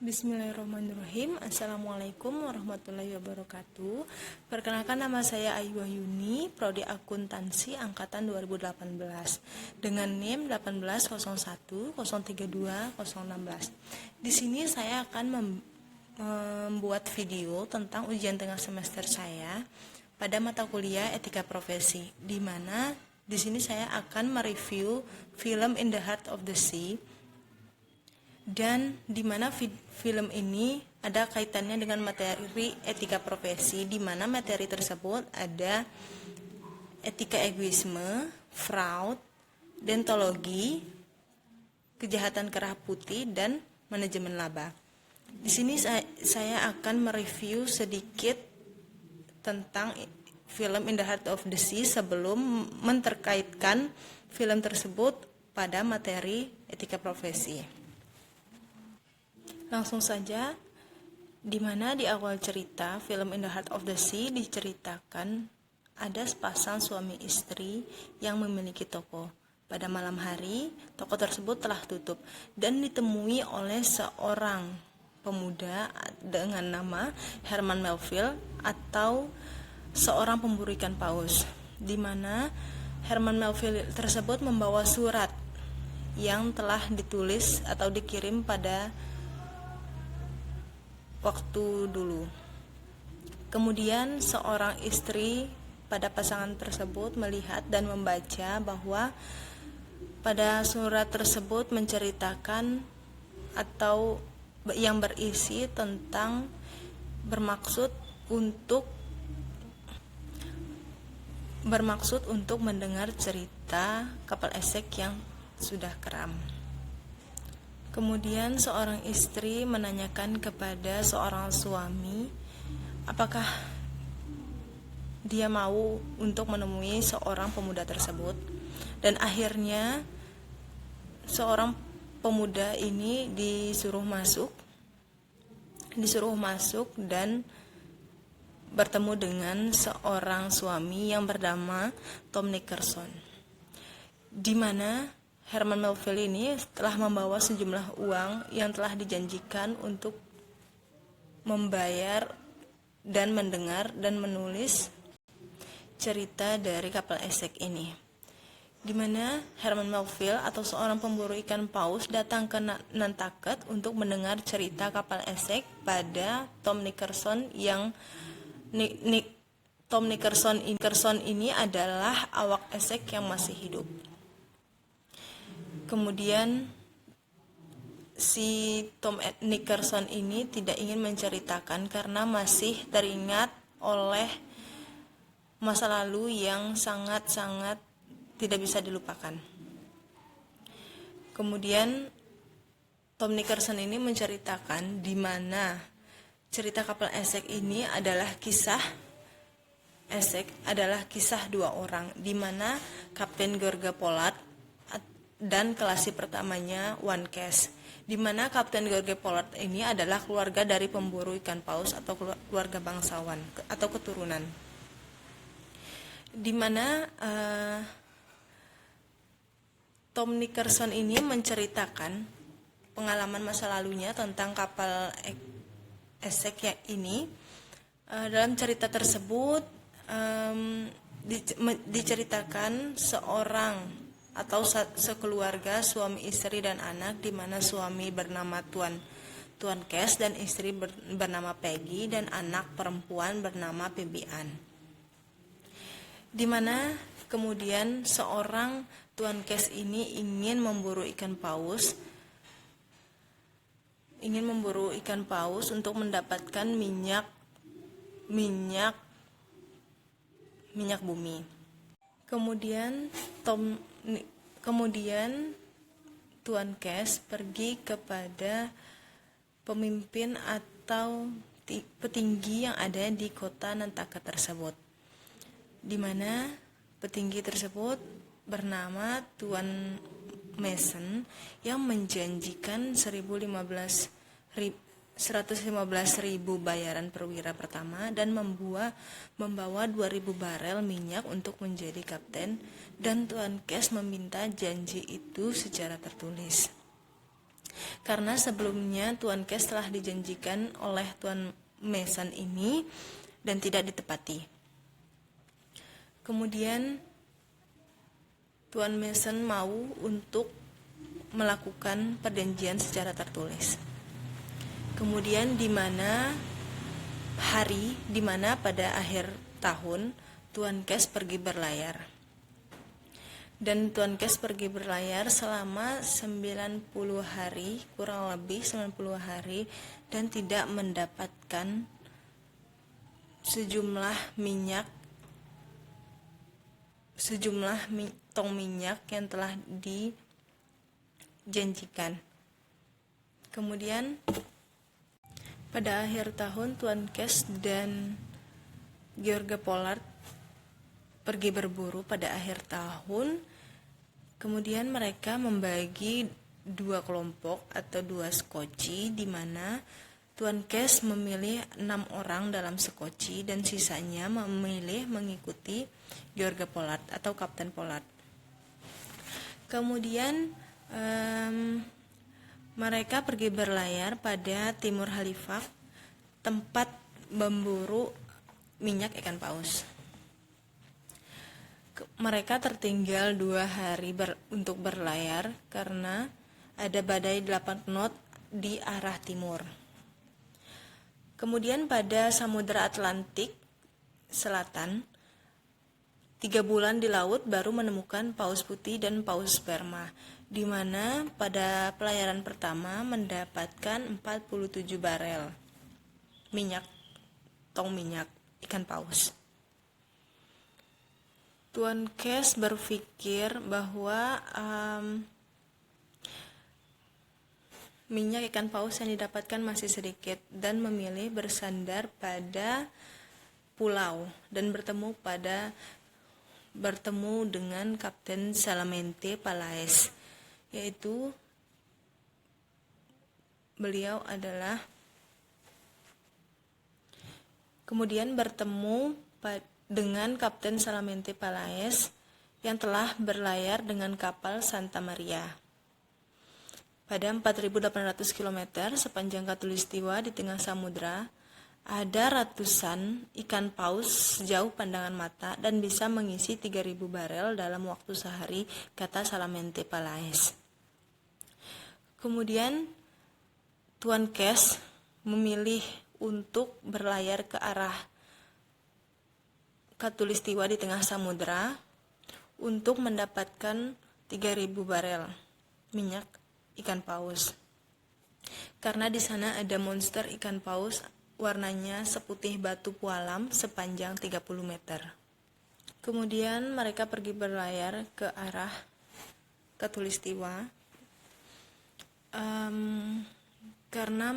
Bismillahirrahmanirrahim. Assalamualaikum warahmatullahi wabarakatuh. Perkenalkan, nama saya Ayu Wahyuni, Prodi Akuntansi Angkatan 2018 dengan NIM 180103216. Di sini saya akan membuat video tentang ujian tengah semester saya pada mata kuliah Etika Profesi, di mana di sini saya akan mereview film In the Heart of the Sea, dan di mana film ini ada kaitannya dengan materi etika profesi, di mana materi tersebut ada etika egoisme, fraud, deontologi, kejahatan kerah putih, dan manajemen laba. Di sini saya akan mereview sedikit tentang film In the Heart of the Sea sebelum menterkaitkan film tersebut pada materi etika profesi. Langsung saja, di mana di awal cerita film In the Heart of the Sea diceritakan ada sepasang suami istri yang memiliki toko. Pada malam hari, toko tersebut telah tutup dan ditemui oleh seorang pemuda dengan nama Herman Melville atau seorang pemburu ikan paus, di mana Herman Melville tersebut membawa surat yang telah ditulis atau dikirim pada waktu dulu. Kemudian seorang istri pada pasangan tersebut melihat dan membaca bahwa pada surat tersebut menceritakan atau yang berisi tentang bermaksud untuk mendengar cerita kapal esek yang sudah keram. Kemudian seorang istri menanyakan kepada seorang suami apakah dia mau untuk menemui seorang pemuda tersebut, dan akhirnya seorang pemuda ini disuruh masuk dan bertemu dengan seorang suami yang bernama Tom Nickerson, di mana Herman Melville ini telah membawa sejumlah uang yang telah dijanjikan untuk membayar dan mendengar dan menulis cerita dari kapal esek ini, di mana Herman Melville atau seorang pemburu ikan paus datang ke Nantucket untuk mendengar cerita kapal esek pada Tom Nickerson yang Tom Nickerson ini adalah awak esek yang masih hidup. Kemudian si Tom Nickerson ini tidak ingin menceritakan karena masih teringat oleh masa lalu yang sangat-sangat tidak bisa dilupakan. Kemudian Tom Nickerson ini menceritakan di mana cerita kapal esek ini adalah kisah dua orang, di mana Kapten George Pollard dan kelasi pertamanya One Case, di mana Kapten George Pollard ini adalah keluarga dari pemburu ikan paus atau keluarga bangsawan atau keturunan, di mana Tom Nickerson ini menceritakan pengalaman masa lalunya tentang kapal esek ini. Dalam cerita tersebut diceritakan seorang atau sekeluarga suami istri dan anak, di mana suami bernama Tuan Case dan istri bernama Peggy dan anak perempuan bernama Bibian, di mana kemudian seorang Tuan Case ini ingin memburu ikan paus untuk mendapatkan minyak bumi. Kemudian Tuan Case pergi kepada pemimpin atau petinggi yang ada di kota Nantucket tersebut, di mana petinggi tersebut bernama Tuan Mason yang menjanjikan 115.000 bayaran perwira pertama dan membawa 2.000 barel minyak untuk menjadi kapten, dan Tuan Case meminta janji itu secara tertulis. Karena sebelumnya Tuan Kes telah dijanjikan oleh Tuan Mason ini dan tidak ditepati. Kemudian Tuan Mason mau untuk melakukan perjanjian secara tertulis. Kemudian di mana pada akhir tahun Tuan Kes pergi berlayar. Dan Tuan Kes pergi berlayar selama 90 hari, kurang lebih 90 hari, dan tidak mendapatkan sejumlah tong minyak yang telah dijanjikan. Kemudian pada akhir tahun Tuan Kes dan George Pollard pergi berburu pada akhir tahun. Kemudian mereka membagi 2 kelompok atau 2 skoci, di mana Tuan Kes memilih 6 orang dalam skoci dan sisanya memilih mengikuti George Pollard atau Kapten Pollard. Kemudian mereka pergi berlayar pada timur Halifax, tempat memburu minyak ikan paus. Mereka tertinggal 2 hari untuk berlayar karena ada badai 8 knot di arah timur. Kemudian pada Samudra Atlantik Selatan, 3 bulan di laut baru menemukan paus putih dan paus sperma, di mana pada pelayaran pertama mendapatkan 47 barel tong minyak ikan paus. Tuan Kes berpikir bahwa minyak ikan paus yang didapatkan masih sedikit dan memilih bersandar pada pulau dan bertemu dengan Kapten Salamente Palaes, yaitu beliau adalah kemudian bertemu dengan Kapten Salamente Palaes yang telah berlayar dengan kapal Santa Maria. Pada 4.800 km sepanjang Khatulistiwa di tengah samudra, ada ratusan ikan paus sejauh pandangan mata dan bisa mengisi 3.000 barel dalam waktu sehari, kata Salamente Palaes. Kemudian Tuan Kes memilih untuk berlayar ke arah Khatulistiwa di tengah samudra untuk mendapatkan 3.000 barel minyak ikan paus. Karena di sana ada monster ikan paus warnanya seputih batu pualam sepanjang 30 meter. Kemudian mereka pergi berlayar ke arah Khatulistiwa karena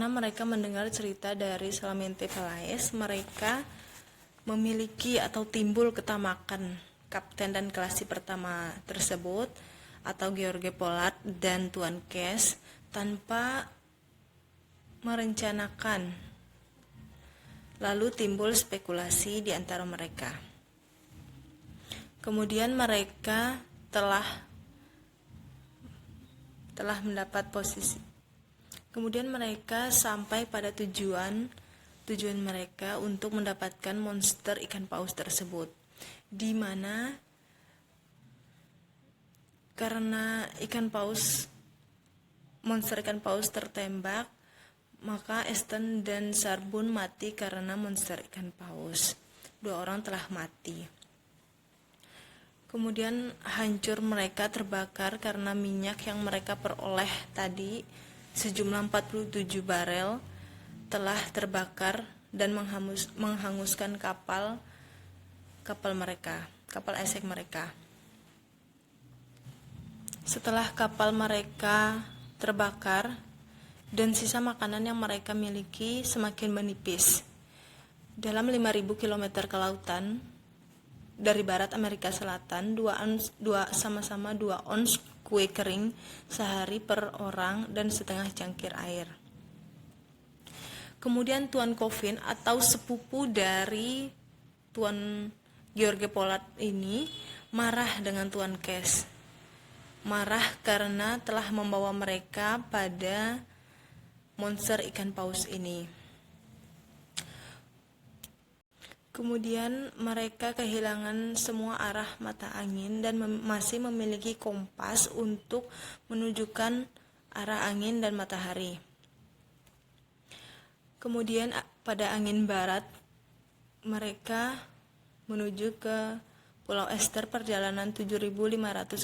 mereka mendengar cerita dari Salamente Palaes. Mereka memiliki atau timbul ketamakan kapten dan kelasi pertama tersebut atau George Pollard dan Tuan Kes tanpa merencanakan. Lalu timbul spekulasi di antara mereka. Kemudian mereka telah mendapat posisi. Kemudian mereka sampai pada tujuan mereka untuk mendapatkan monster ikan paus tersebut, di mana karena monster ikan paus tertembak, maka Aston dan Sarbon mati karena monster ikan paus. 2 orang telah mati. Kemudian hancur mereka terbakar karena minyak yang mereka peroleh tadi sejumlah 47 barel telah terbakar dan menghanguskan kapal esek mereka. Setelah kapal mereka terbakar dan sisa makanan yang mereka miliki semakin menipis. Dalam 5.000 km ke lautan dari barat Amerika Selatan, 2 ons kue kering sehari per orang dan setengah cangkir air. Kemudian Tuan Coffin atau sepupu dari Tuan George Pollard ini marah dengan Tuan Cash. Marah karena telah membawa mereka pada monster ikan paus ini. Kemudian mereka kehilangan semua arah mata angin dan masih memiliki kompas untuk menunjukkan arah angin dan matahari. Kemudian pada angin barat, mereka menuju ke Pulau Ester, perjalanan 7.500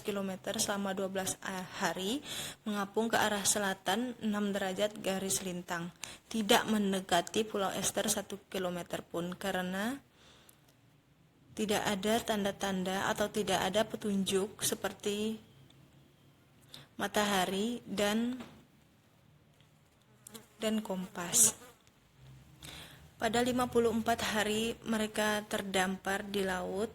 km selama 12 hari, mengapung ke arah selatan 6 derajat garis lintang. Tidak mendekati Pulau Ester 1 km pun karena tidak ada tanda-tanda atau tidak ada petunjuk seperti matahari dan kompas. Pada 54 hari mereka terdampar di laut.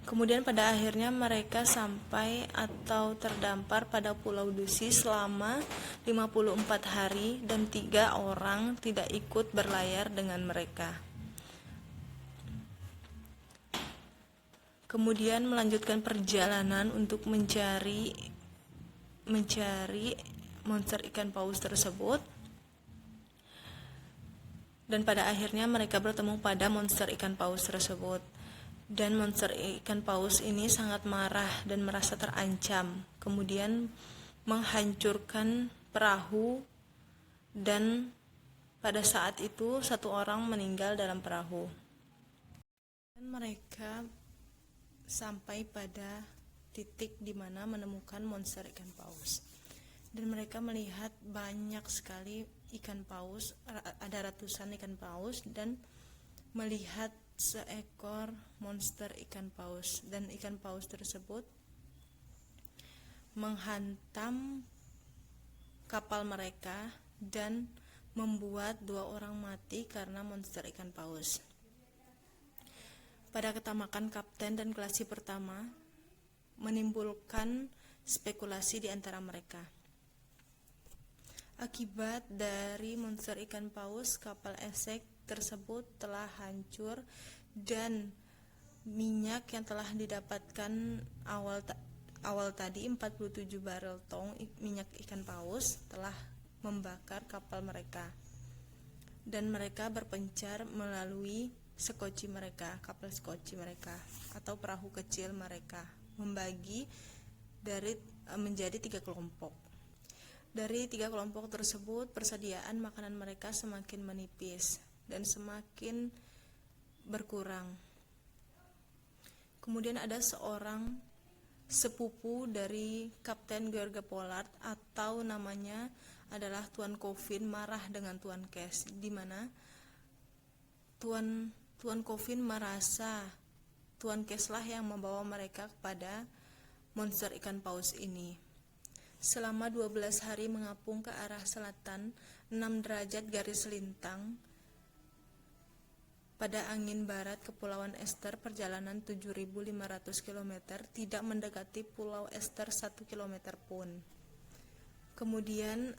Kemudian pada akhirnya mereka sampai atau terdampar pada Pulau Dusi selama 54 hari dan 3 orang tidak ikut berlayar dengan mereka. Kemudian melanjutkan perjalanan untuk mencari monster ikan paus tersebut. Dan pada akhirnya mereka bertemu pada monster ikan paus tersebut. Dan monster ikan paus ini sangat marah dan merasa terancam. Kemudian menghancurkan perahu, dan pada saat itu 1 orang meninggal dalam perahu. Dan mereka sampai pada titik di mana menemukan monster ikan paus. Dan mereka melihat banyak sekali ikan paus, ada ratusan ikan paus, dan melihat seekor monster ikan paus, dan ikan paus tersebut menghantam kapal mereka dan membuat 2 orang mati karena monster ikan paus. Pada ketamakan kapten dan kelasi pertama menimbulkan spekulasi di antara mereka. Akibat dari monster ikan paus, kapal esek tersebut telah hancur dan minyak yang telah didapatkan awal tadi 47 barel tong minyak ikan paus telah membakar kapal mereka. Dan mereka berpencar melalui kapal skoci mereka atau perahu kecil mereka, membagi menjadi 3 kelompok. Dari 3 kelompok tersebut, persediaan makanan mereka semakin menipis dan semakin berkurang. Kemudian ada seorang sepupu dari Kapten George Pollard, atau namanya adalah Tuan Coffin, marah dengan Tuan Cash, di mana Tuan Coffin merasa Tuan Cash lah yang membawa mereka kepada monster ikan paus ini. Selama 12 hari mengapung ke arah selatan 6 derajat garis lintang pada angin barat Kepulauan Ester, perjalanan 7.500 km, tidak mendekati Pulau Ester 1 km pun. Kemudian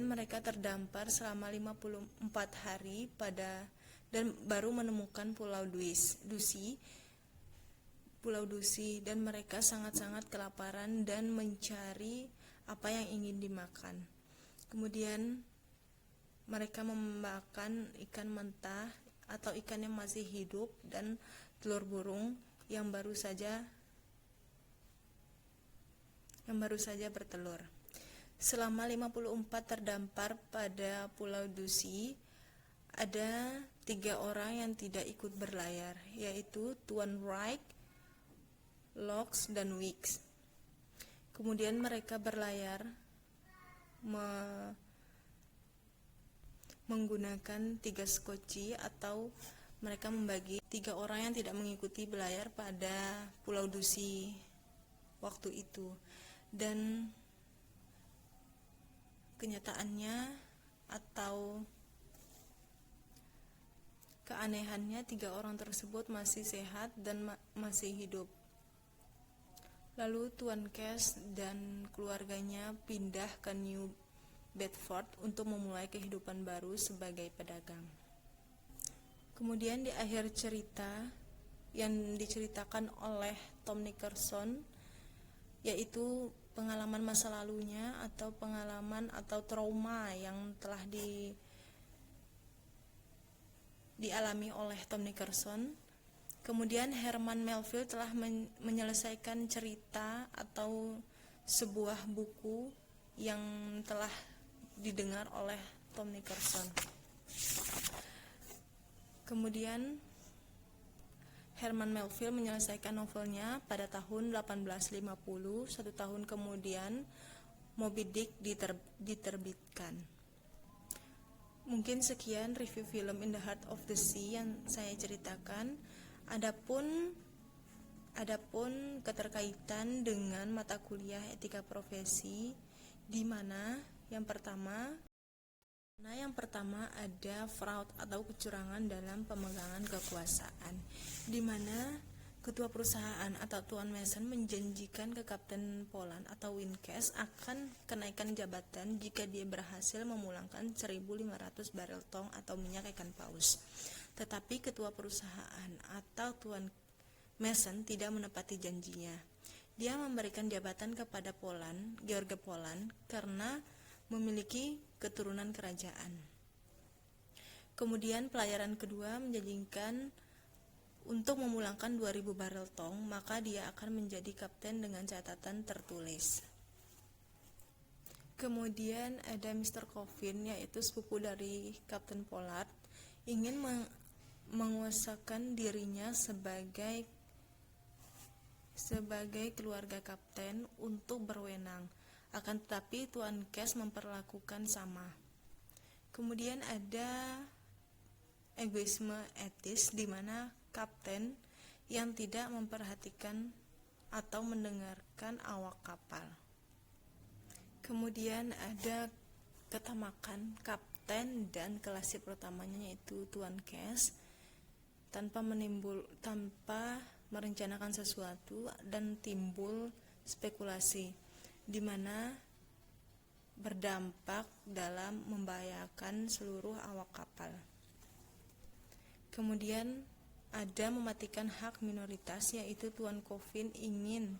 mereka terdampar selama 54 hari dan baru menemukan Pulau Dusi, dan mereka sangat-sangat kelaparan dan mencari apa yang ingin dimakan. Kemudian mereka memakan ikan mentah atau ikan yang masih hidup dan telur burung yang baru saja bertelur. Selama 54 terdampar pada Pulau Dusi, ada 3 orang yang tidak ikut berlayar, yaitu Tuan Wright, Lox, dan Weeks. Kemudian mereka berlayar menggunakan 3 skoci, atau mereka membagi 3 orang yang tidak mengikuti berlayar pada Pulau Dusi waktu itu. Dan kenyataannya atau keanehannya, 3 orang tersebut masih sehat dan masih hidup. Lalu Tuan Cash dan keluarganya pindah ke New Bedford untuk memulai kehidupan baru sebagai pedagang. Kemudian di akhir cerita yang diceritakan oleh Tom Nickerson, yaitu pengalaman masa lalunya atau pengalaman atau trauma yang telah dialami oleh Tom Nickerson. Kemudian Herman Melville telah menyelesaikan cerita atau sebuah buku yang telah didengar oleh Tom Nickerson. Kemudian Herman Melville menyelesaikan novelnya pada tahun 1850. 1 tahun kemudian Moby Dick diterbitkan. Mungkin sekian review film In the Heart of the Sea yang saya ceritakan. Adapun keterkaitan dengan mata kuliah etika profesi, di mana yang pertama ada fraud atau kecurangan dalam pemegangan kekuasaan, di mana ketua perusahaan atau Tuan Mason menjanjikan ke Kapten Poland atau Wincas akan kenaikan jabatan jika dia berhasil memulangkan 1.500 barel tong atau minyak ikan paus. Tetapi ketua perusahaan atau Tuan Mason tidak menepati janjinya. Dia memberikan jabatan kepada George Poland, karena memiliki keturunan kerajaan. Kemudian pelayaran kedua menjanjikan untuk memulangkan 2.000 barel tong, maka dia akan menjadi kapten dengan catatan tertulis. Kemudian ada Mr. Coffin, yaitu sepupu dari Kapten Pollard, ingin menguasakan dirinya sebagai keluarga kapten untuk berwenang, akan tetapi Tuan Cash memperlakukan sama. Kemudian ada egoisme etis, di mana kapten yang tidak memperhatikan atau mendengarkan awak kapal. Kemudian ada ketamakan kapten dan kelasir pertamanya, yaitu Tuan Cash, tanpa merencanakan sesuatu dan timbul spekulasi, di mana berdampak dalam membahayakan seluruh awak kapal. Kemudian ada mematikan hak minoritas, yaitu Tuan Coffin ingin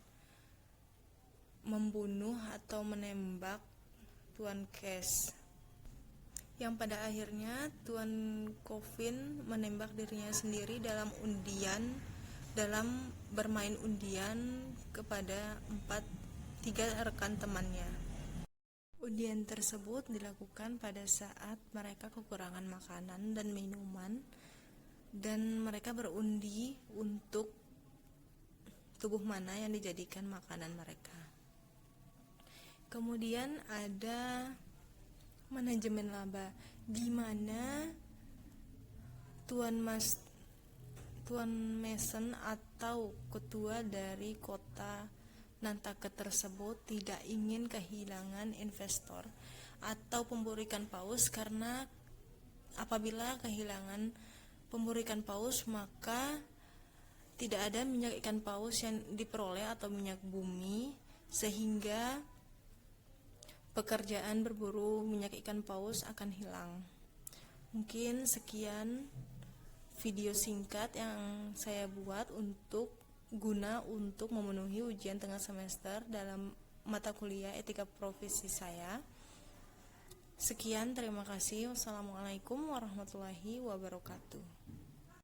membunuh atau menembak Tuan Cash, yang pada akhirnya Tuan Coffin menembak dirinya sendiri dalam bermain undian kepada 3 rekan temannya. Undian tersebut dilakukan pada saat mereka kekurangan makanan dan minuman, dan mereka berundi untuk tubuh mana yang dijadikan makanan mereka. Kemudian ada manajemen laba, di mana Tuan Mason atau ketua dari kota Nantucket tersebut tidak ingin kehilangan investor atau pemburu ikan paus, karena apabila kehilangan pemburu ikan paus maka tidak ada minyak ikan paus yang diperoleh atau minyak bumi, sehingga pekerjaan berburu minyak ikan paus akan hilang. Mungkin sekian video singkat yang saya buat untuk memenuhi ujian tengah semester dalam mata kuliah etika profesi saya. Sekian, terima kasih. Wassalamualaikum warahmatullahi wabarakatuh.